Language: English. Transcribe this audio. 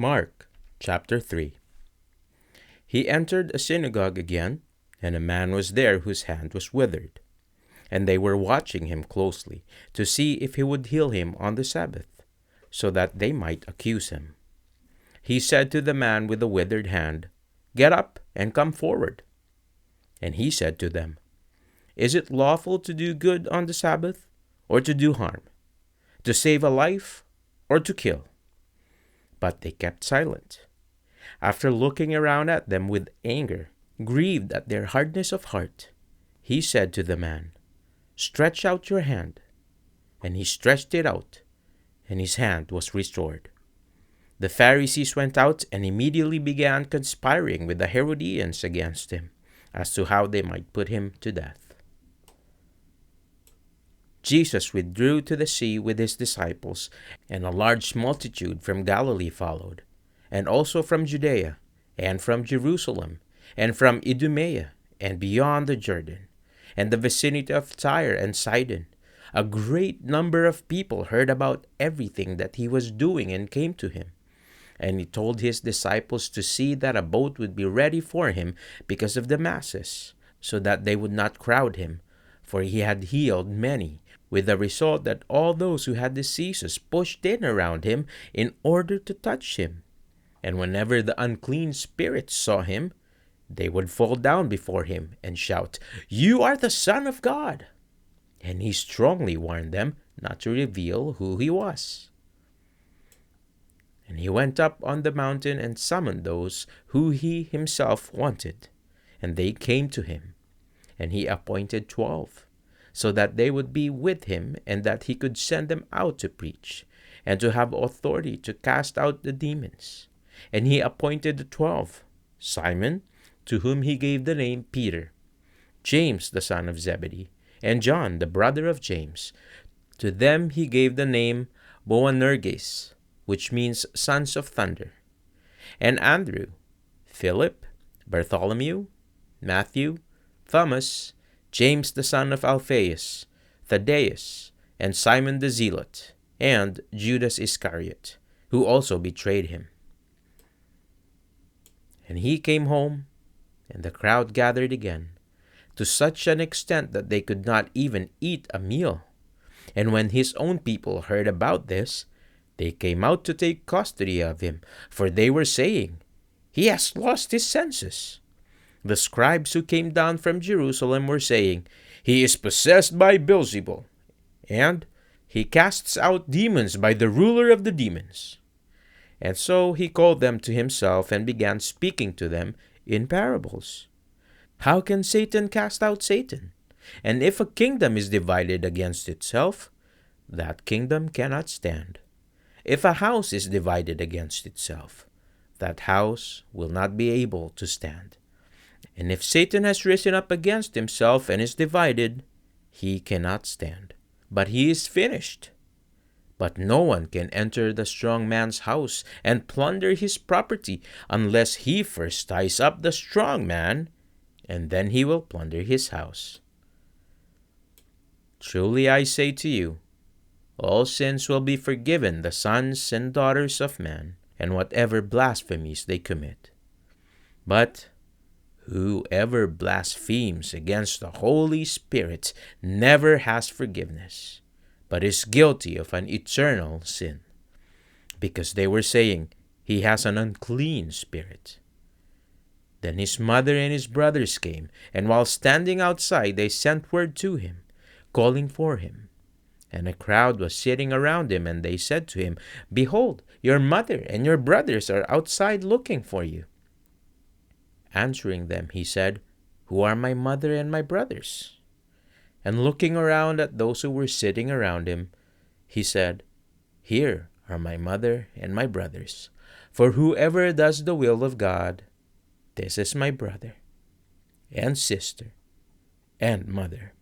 Mark chapter 3. He entered a synagogue again, and a man was there whose hand was withered. And they were watching him closely to see if he would heal him on the Sabbath, so that they might accuse him. He said to the man with the withered hand, "Get up and come forward." And he said to them, "Is it lawful to do good on the Sabbath, or to do harm? To save a life, or to kill?" But they kept silent. After looking around at them with anger, grieved at their hardness of heart, he said to the man, "Stretch out your hand." And he stretched it out, and his hand was restored. The Pharisees went out and immediately began conspiring with the Herodians against him, as to how they might put him to death. Jesus withdrew to the sea with his disciples, and a large multitude from Galilee followed, and also from Judea, and from Jerusalem, and from Idumea, and beyond the Jordan, and the vicinity of Tyre and Sidon. A great number of people heard about everything that he was doing and came to him. And he told his disciples to see that a boat would be ready for him because of the masses, so that they would not crowd him, for he had healed many, with the result that all those who had diseases pushed in around him in order to touch him. And whenever the unclean spirits saw him, they would fall down before him and shout, "You are the Son of God!" And he strongly warned them not to reveal who he was. And he went up on the mountain and summoned those who he himself wanted, and they came to him. And he appointed 12, so that they would be with him, and that he could send them out to preach, and to have authority to cast out the demons. And he appointed the 12, Simon, to whom he gave the name Peter, James the son of Zebedee, and John the brother of James. To them he gave the name Boanerges, which means sons of thunder, and Andrew, Philip, Bartholomew, Matthew, Thomas, James the son of Alphaeus, Thaddeus, and Simon the Zealot, and Judas Iscariot, who also betrayed him. And he came home, and the crowd gathered again, to such an extent that they could not even eat a meal. And when his own people heard about this, they came out to take custody of him, for they were saying, "He has lost his senses." The scribes who came down from Jerusalem were saying, "He is possessed by Beelzebul, and he casts out demons by the ruler of the demons." And so he called them to himself and began speaking to them in parables. "How can Satan cast out Satan? And if a kingdom is divided against itself, that kingdom cannot stand. If a house is divided against itself, that house will not be able to stand. And if Satan has risen up against himself and is divided, he cannot stand, but he is finished. But no one can enter the strong man's house and plunder his property unless he first ties up the strong man, and then he will plunder his house. Truly I say to you, all sins will be forgiven the sons and daughters of man, and whatever blasphemies they commit. But whoever blasphemes against the Holy Spirit never has forgiveness, but is guilty of an eternal sin. Because they were saying, "He has an unclean spirit." Then his mother and his brothers came, and while standing outside they sent word to him, calling for him. And a crowd was sitting around him, and they said to him, "Behold, your mother and your brothers are outside looking for you." Answering them, he said, "Who are my mother and my brothers?" And looking around at those who were sitting around him, he said, "Here are my mother and my brothers. For whoever does the will of God, this is my brother and sister and mother."